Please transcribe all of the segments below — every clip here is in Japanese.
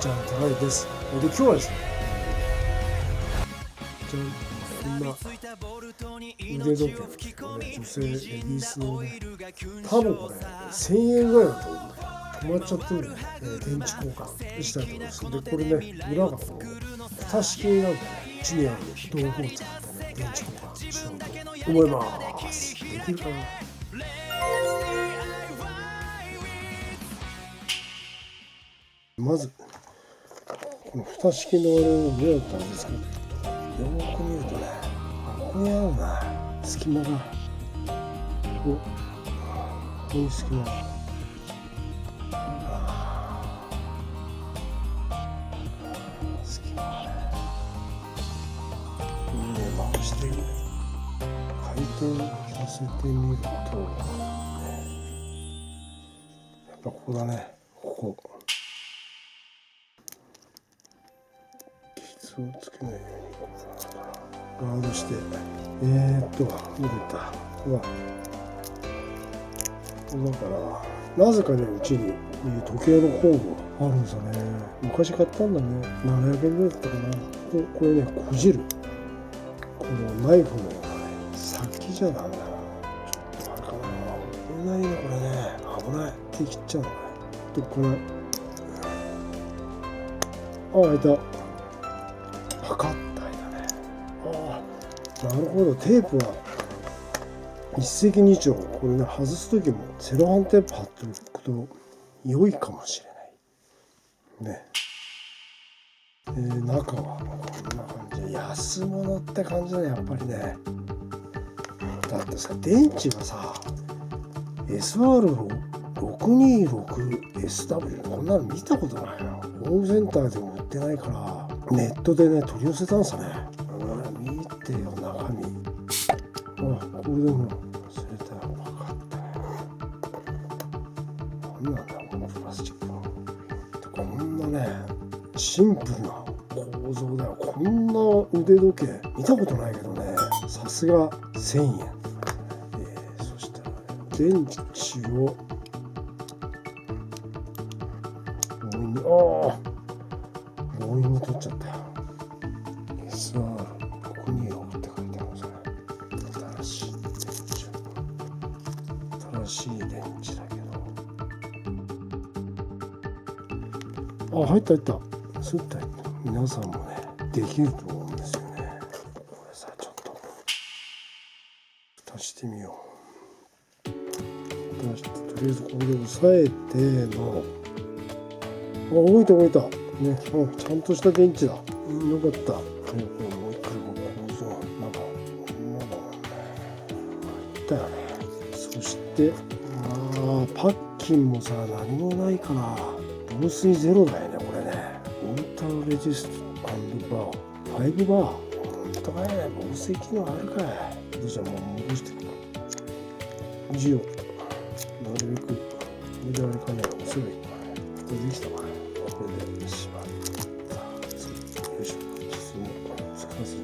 ちゃんたらいです。で今日はですね、こんな腕時計なんですけどね、女性レディースのね、多分これ1000円ぐらいだと思うんだけど、止まっちゃってるんでね、電池交換したいと思います。でこれね、裏がこう蓋式なんでね、うちにある道具を使ってね、電池交換しようと思います。できるかな。まずこの蓋式のあれをどうやったんですかというと、よく見るとね、ここにあるな、隙間が、こういう隙間が、隙間がね、これね、回して回転させてみると、やっぱここだね、ここ。傷をつけないようにガードして、どこ行った。うわ、だからなぜかね、うちに時計の工具あるんですよね。昔買ったんだね。700円ぐらいだったかな。これね、こじるこのナイフのようなね、先じゃなんだな。ちょっとあれかな、危ないねこれね。危ない。手切っちゃうのね。でこれ開いた。測った間ね。なるほど。テープは一石二鳥。これね、外す時もセロハンテープ貼っておくと良いかもしれないね。中はこんな感じで安物って感じだね、やっぱりね。だってさ、電池がさ SR626SW こんなの見たことないよ。ホームセンターでも売ってないからネットでね取り寄せたんですね。見てよ中身。これでも忘れたら分かったね。何なんだこのプラスチックの。こんなねシンプルな構造だよ。こんな腕時計見たことないけどね、さすが1000円。そしたら、ね、電池を強引に取っちゃったよ。 SR626 って書いてあるんですね。新しい電池だけど、入ったスッと入った。皆さんもねできると思うんですよね。これさ、ちょっと蓋してみよう。蓋して、とりあえずこれで押さえての、動いたね。ちゃんとした電池だ。よかった。もう一回構造なんかこんなだもんね。入ったよね。そしてパッキンもさ、何もないから防水ゼロだよねこれね。ウォーターレジスト&バー5バー、本当かいね。防水機能あるかい。どうしたらもう戻していくか。字をなるべくこれであれかね、面白いかね。これできたかね。これでしまった。よいしょ。実もつかず。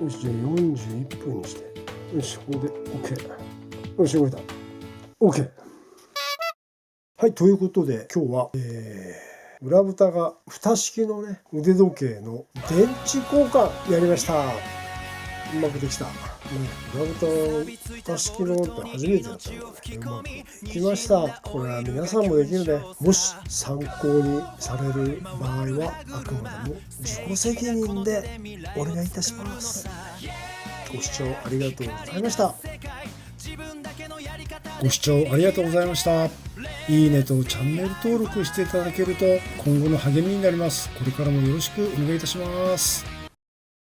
よし、じゃあ41分にして。よし、ここで OK。よし、動いた。OK。はい、ということで今日は、裏蓋が蓋式のね、腕時計の電池交換やりました。うまくできた。裏蓋式のって初めてだったので、うまくいきました。これは皆さんもできるね。もし参考にされる場合は、あくまでも自己責任でお願いいたします。ご視聴ありがとうございました。ご視聴ありがとうございました。いいねとチャンネル登録していただけると今後の励みになります。これからもよろしくお願いいたします。